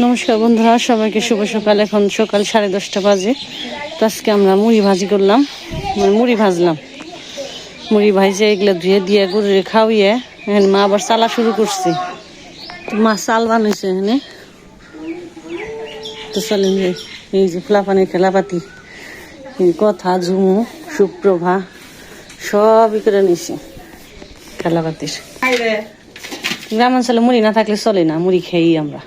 নমস্কার বন্ধুরা, সবাইকে শুভ সকাল। এখন সকাল 10:30 বাজে। তো আজকে আমরা মুড়ি ভাজি করলাম, মুড়ি ভাজলাম। মুড়ি ভাজে এগুলো ধুয়ে দিয়ে গরুরে খাওয়িয়ে এখন মা আবার চালা শুরু করছে। তো মা চাল বানাইছে এখানে। তো চলেন এই যে ফ্লাফানি খেলাপাতি, কথা, ঝুমু, সুপ্রভা সবই করে নিছি খেলাপাতির। গ্রামাঞ্চলে মুড়ি না থাকলে চলে না, মুড়ি খেয়েই আমরা।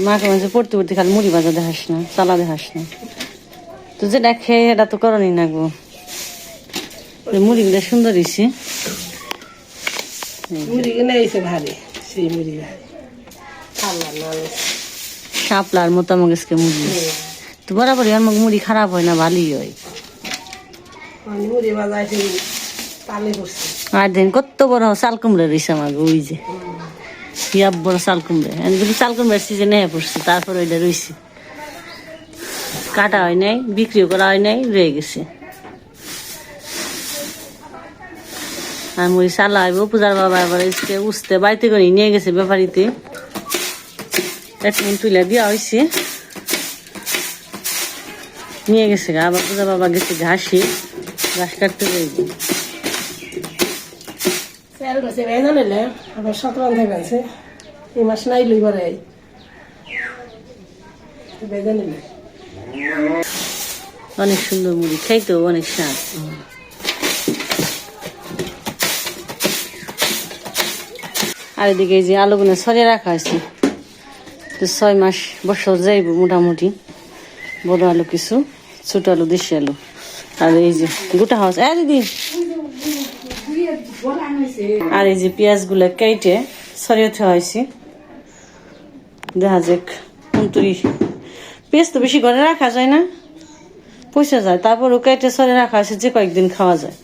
মাকে মাঝে পড়তে পড়তে খালি মুড়ি ভাজা দেখাস না, চালা দেখাস না। তো যেটা খেয়ে এটা তো করণই না গো। মুড়িগুলো সুন্দর হয়েছে, শাপলার মোতামগেজকে মুড়ি। তো বরাবরই আমার মুড়ি খারাপ হয় না, ভালোই হয়। আর দিন কত বড় চাল কুমড়া রয়েছে আমার, ওই যে বড় চাল কুমড়া। চাল কুমড়ার সিজনে পড়ছে, তারপর ওইটা রয়েছে, কাটা হয় নাই, বিক্রিও করা হয় নাই, রয়ে গেছে। আর মুড়ি চালা হইব। পূজার বাবা আবার উঠতে বাড়িতে করে নিয়ে গেছে ব্যাপারীতে, এখন তুলে দেওয়া হয়েছে, নিয়ে গেছে। আবার পূজা বাবা গেছে ঘাসে, ঘাস কাটতে যাইব। অনেক সুন্দর মুড়ি, খাইতেও অনেক স্বাদ। আর এদিকে এই যে আলুগুলো সরিয়ে রাখা হয়েছে। তো 6 মাস বছর যাইব মোটামুটি। বড় আলু কিছু, ছোট আলু, দেশি আলু। আর এই যে গোটা হাউস দিদি। আর এই যে পেঁয়াজ গুলা কেটে সরিয়ে থাকা হয়েছে। দেখা যাক কুন্তুরি। পেঁয়াজ তো বেশি ঘরে রাখা যায় না, পয়সা যায়। তারপরও কেটে সরিয়ে রাখা হয়েছে যে কয়েকদিন খাওয়া যায়।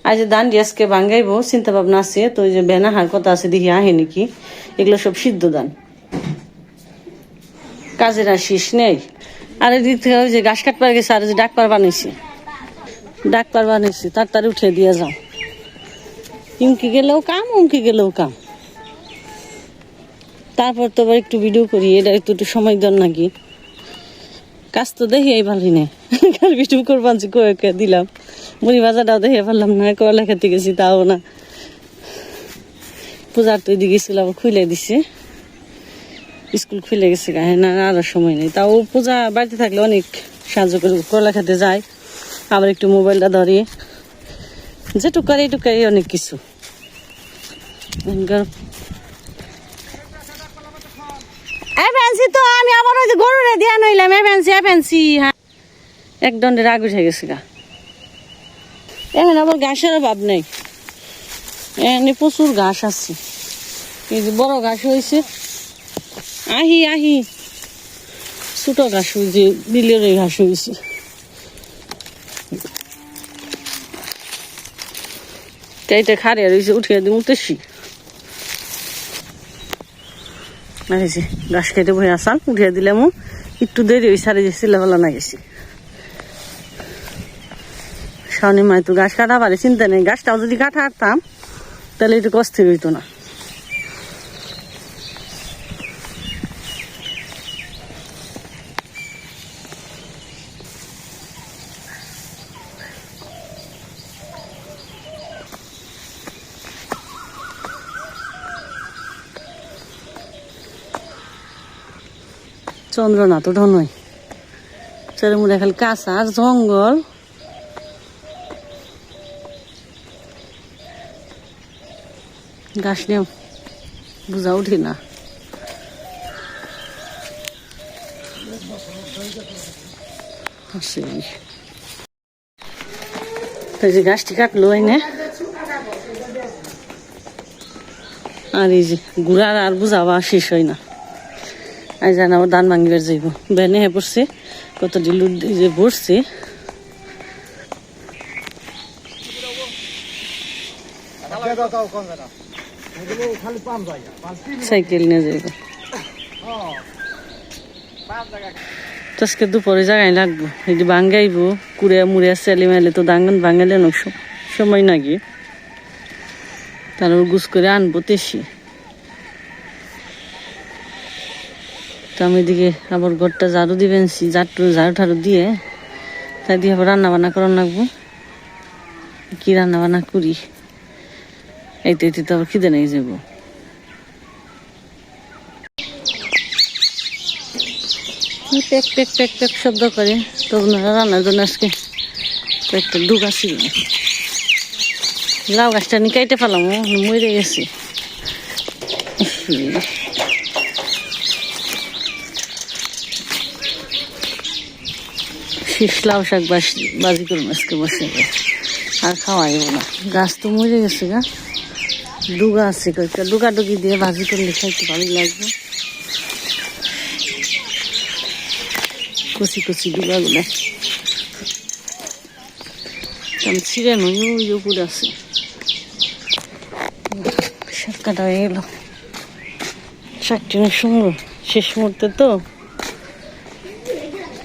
আর যে দান আজকে ভাঙ্গাইবো চিন্তা ভাবনা আছে। তো ওই যে বেনা হার কথা আছে, দেখি আহে নাকি। এগুলো সব সিদ্ধ দান, কাজের আর শেষ নেই। আর এদিক থেকে ওই যে ঘাস কাটবার গেছে, আর যে ডাকপার বানাইছি, তাড়াতাড়ি উঠে দিয়ে যাও। ইমকি গেলেও কাম, উমকি গেলেও কাম। তারপর তো আবার একটু ভিডিও করি, এটা একটু সময় দেন নাকি। কাজ তো দেখি এই ভালোই নেই, ভিডিও করবান কয়ে দিলাম। মুড়ি ভাজাটাও দেখে পারলাম না, কয়লা খেতে গেছি তাও না। পূজার তো এদিকে গেছিল, আবার খুলে দিছে, স্কুল খুলে গেছে গায়ে না, আরো সময় নেই। তাও পূজা বাড়িতে থাকলে অনেক সাহায্য করে, কলা খেতে যায়, আবার একটু মোবাইলটা ধরে, যেটুকার এইটুকাই অনেক কিছু। তো আমি আবার ওই যে গরুরে দিয়া নইলাম, ফ্যান্সি। হ্যাঁ, এক দণ্ডে রাগ উঠে গেছে গা। এখন আবার ঘাসের অভাব নেই, এখানে প্রচুর ঘাস আছে। এই যে বড় ঘাস হয়েছে, আহি ছোট ঘাস, ওই যে বিলের ঘাস হয়েছে। এইটা খারে রয়েছে, উঠিয়ে দিই মুতেছি। আর এই যে ঘাস খেতে বই আসাল, উঠিয়ে দিলাম। একটু দেরি হয়েছে, আর এই যে ছেলেবেলা না গেছি। শাওনি মাই তো ঘাস কাটা পারে, চিন্তা নেই। গাছটাও যদি কাটা হারতাম তাহলে একটু কষ্ট হইতো না। চন্দ্রনাথ তো ঢনই চারিমুড়ে খালি কাঁচা আর জঙ্গল। গাছ নিয়ে বুঝা উঠি না। যে গাছটি কাটলো এনে, আর এই যে গুড়ার আর বুঝাবা শেষ হয় না। আজ জানা আবার ধান ভাঙিবার যাইব, বেনে হে পড়ছে, কত ডিলু যে বসছে। সাইকেল নিয়ে যাইব, আজকে দুপুরে জায়গায় লাগবো। এই যে ভাঙ্গাইব, কুড়ে মুড়ে চেলে মেলে তো দাঙ্গন ভাঙাইলে অনেক সময় নাকি। তারপর গুছ করে আনবো তেসি। তো আমি এদিকে আবার ঘরটা ঝাড়ু দিবেন, ঝাড়ু ঠাড়ু দিয়ে তাই দিয়ে আবার রান্না বান্না করার লাগবো। কি রান্না বান্না করি, এইতে তো আবার খিদে নেই যাবো। প্যাক প্যাক প্যাক প্যাক শব্দ করে, তো রান্নার জন্য আজকে কয়েকটা ডুগা ছিল। লাউ গাছটা নিয়ে কেটে ফেলাম, মরে গেছে। শীষ লাউ শাক বাজি করবো আজকে বসে, আর খাওয়াইব না। গাছ তো মরে গেছে গা, ডুগা আছে কয়েকটা, ডুগা ডুগি দিয়ে ভাজি করলে খাইতে ভালোই লাগবে। কচি কচি ডুগাগুলো আমি ছিঁড়ে নই, ওই উপরে আছে। শাক কাটা হয়ে গেল, শাকটি অনেক সুন্দর। শেষ মুহূর্তে তো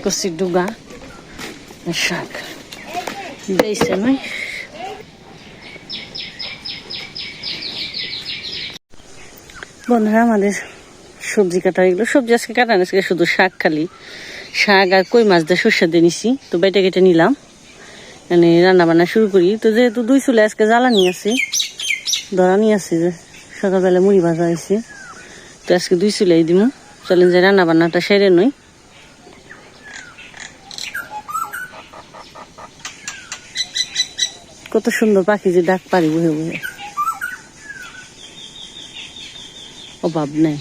কচি ডুগা শাক দিয়েছে নয়। বন্ধুরা আমাদের সবজি কাটা এগুলো, সবজি আজকে কাটা না, আজকে শুধু শাক, খালি শাক আর কই মাছ দিয়ে সর্ষে দিয়ে নিছি। তো বেটে কেটে নিলাম, মানে রান্না বান্না শুরু করি। তো যেহেতু 2 চুলে আজকে জ্বালানি আছে, ধরানি আছে, যে সকালবেলা মুড়ি ভাজা হয়েছে, তো আজকে 2 চুলাই দিব। চলেন যে রান্না বান্নাটা সেরে নই। কত সুন্দর পাখি যে ডাক পারি বহে বহে, অভাব নেই।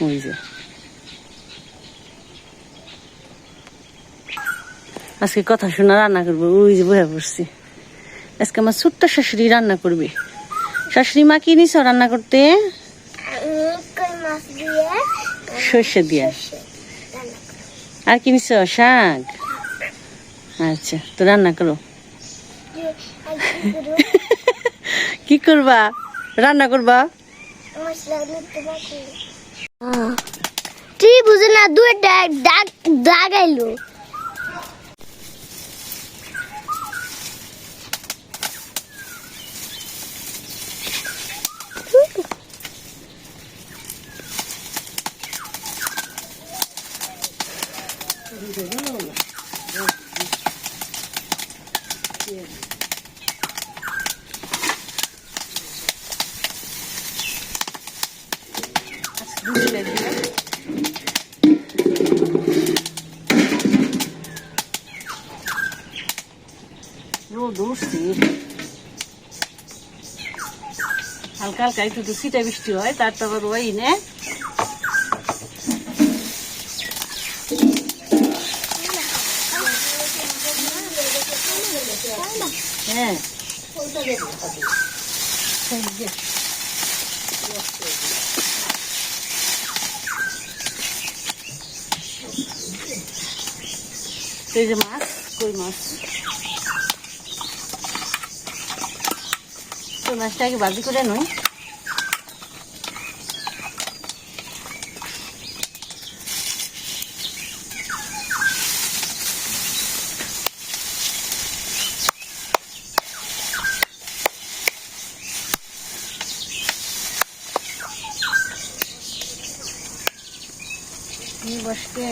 ওই যে আজকে কথা শোনা রান্না করবো, ওই যে বহে পড়ছি। আজকে আমার ছোট্ট শাশুড়ি রান্না করবে। শাশুড়ি মা কি নিছ রান্না করতে? সর্ষে দিয়া। আর কি নিছ? শাক। আচ্ছা, তো রান্না করো। কি করবা? রান্না করবা? তুই বুঝে না, দুই দাগ আইলো। হালকা হালকা একটু ছিটা বৃষ্টি হয়, তার তো আবার ওই নে হ্যাঁ। এই যে মাছ, কই মাছ, কই মাছটা আগে ভাজি করে নই। বসকে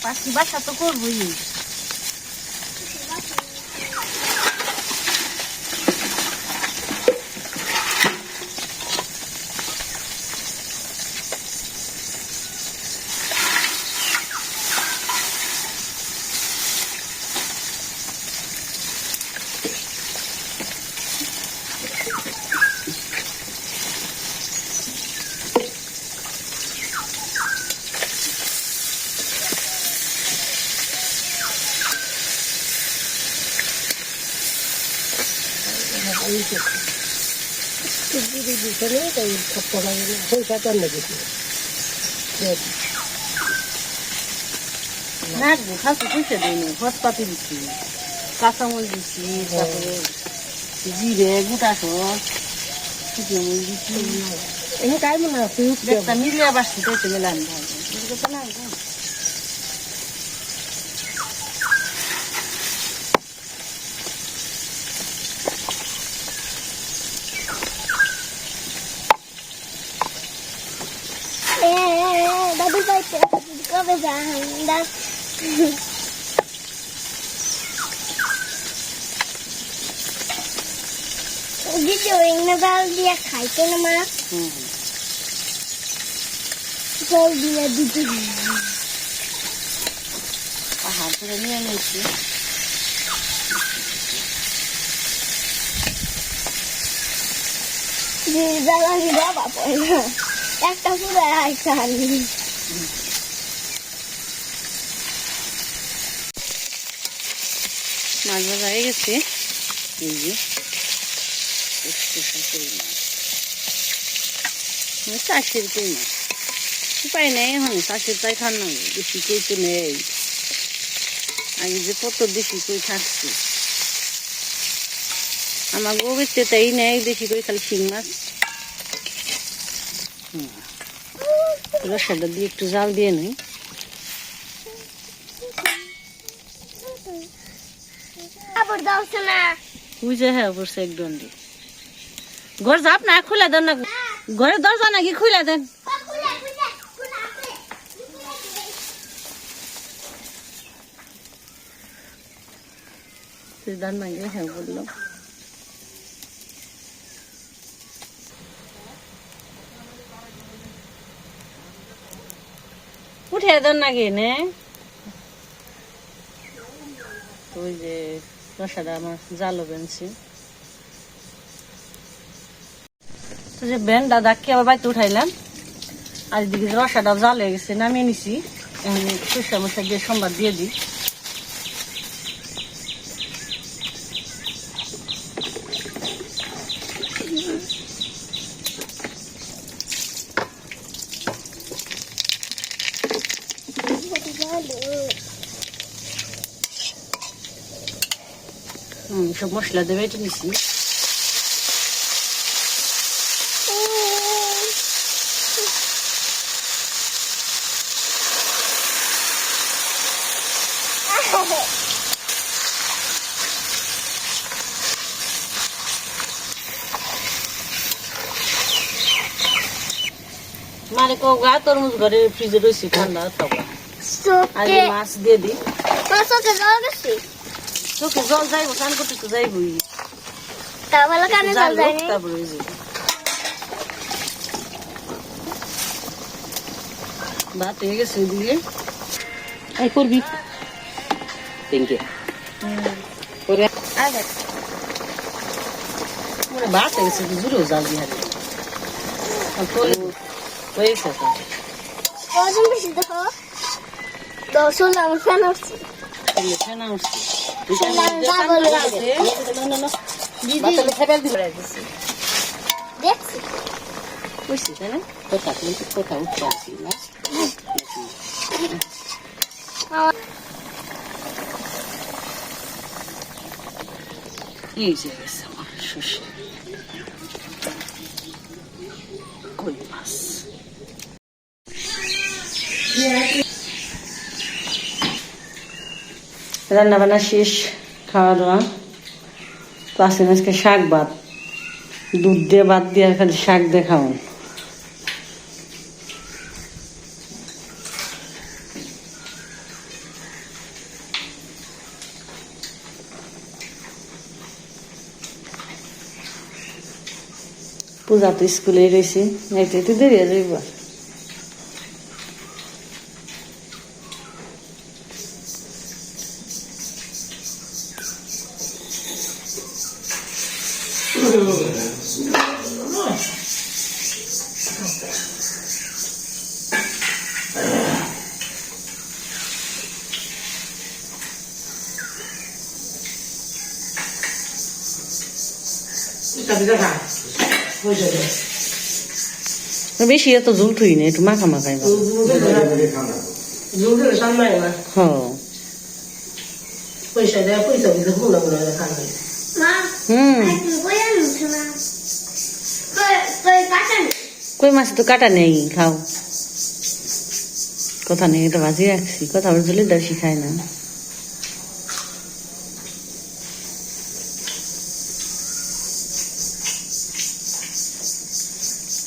পাখি বাসা তো করবোই। দিছে না তাই খপ্পা লাগে না পয়সা তো না দিছে না খাসি পয়সা দিইনি হসপাতি দিচ্ছি কাঁচামরিচ দিচ্ছি তারপরে জিরে গোটা সব শুকনো দিচ্ছি এনে काय म्हणा फिक्स একটা মিলিয়ে বাসছি তো মেলাম বুঝতে তো না Double fight kami dyan. Dito yung nabaldiya kahit ko naman. Baldiya dito. Aha, pero niya nito. Dito lang yung baba po. একটা পুরো আইসান মাছ ভাজা হয়ে গেছে এই যে চাষের কই মাছ উপায় নেই এখন চাষের তাই খান না বেশি কই তো নেই আগে যে কত বেশি কই থাকছে আমার গো বেচতে তাই নেই বেশি করে খালি শিং মাছ রসাটা দিয়ে একটু জাল দিয়ে নিই আবার দাওছে না বুঝে হ্যাঁ বসে এক দণ্ডি ঘর যাপ না খুলে দেন না ঘরের দরজা নাকি খুলে দেন তুই দান মাইলে হ্যাঁ বললো উঠে দেন না গিয়ে নে ওই যে রসাটা আমার জালো বেনছি তো যে বেন দাদাকে আবার বাড়িতে উঠাইলাম আর এদিকে রসাটা জাল হয়ে গেছে নামিয়ে নিছি এখন সরষে মশলা দিয়ে সোমবার দিয়ে দিই সব মশলা দেবে এটা নিছি মারে কৌগা তরমুজ ঘরে ফ্রিজে রয়েছে ঠান্ডা খাওয়া আর চোখে মাছ দিয়ে দিই তোর চোখে জল গেছে চোখে জল যাইব স্নান করতে তো যাইবই তারপরে কানে জল যায়নি তারপরে ওই যে ভাত হয়ে গেছে দিয়ে এই করবি টেঙ্কে করে ভাত হয়ে গেছে জুড়েও জাল দিয়ে হয়ে গেছে কজন বেশি দেখো দশজন আমি ফ্যান আসছি ফেনা উঠছে দেখছি বুঝছি তাই না কোথাও উঠতে আসি না এই যে গেছে আমার শস্য কই মাছ রান্না বান্না শেষ খাওয়া দাওয়া তো আসেন আজকে শাক ভাত দুধ দিয়ে ভাত দিয়ে খালি শাক দিয়ে খাওয়ান পূজা তো স্কুলে রয়েছে একটু একটু দেরি হয়ে যাইব Kita bisa kan? Boleh jadi. বেশি এত ঝুল থুই না, একটু মাখা মাখাই ভালো। জোর ধরে সামনে না হ পয়সা দেয় পয়সা দিতে ভুল খানা মা হুম তুমি কই আনছো না কই কাটা নেই কই মাছ তো কাটা নেই, খাও। কথা নেই, এটা ভাজি রাখছি, কথা বলে ঝুলের ডাল শিখায় না।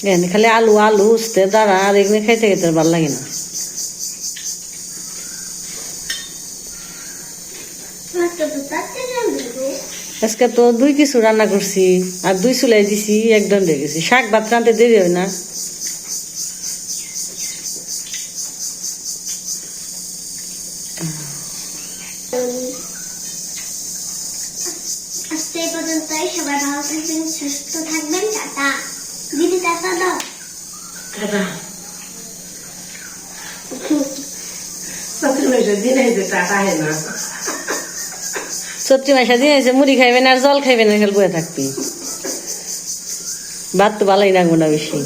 এখানে খালি আলু আলু উঠতে দাঁড়া, আর এগুলো খাইতে খেতে আর ভালো লাগে না। মাছটা তো তাতে যাবে আজকে তো 2 কিছু রান্না করছি, আর 2 চুলাই দিছি, একদম হয়ে গেছি। শাক ভাত রাঁধতে দেরি হয় না। আজকে এই পর্যন্তই, সবাই ভালো থাকবেন, সুস্থ থাকবেন, টাটা। দিদি টাটা দাও। টাটা সত্যি পয়সা দিনে যে টাকা হয় না সত্যি মাসা দিয়েছে, মুড়ি খাইবেন আর জল খাইবেন, খেল বয়ে থাকবি। ভাত তো ভালোই লাগবো না বেশি।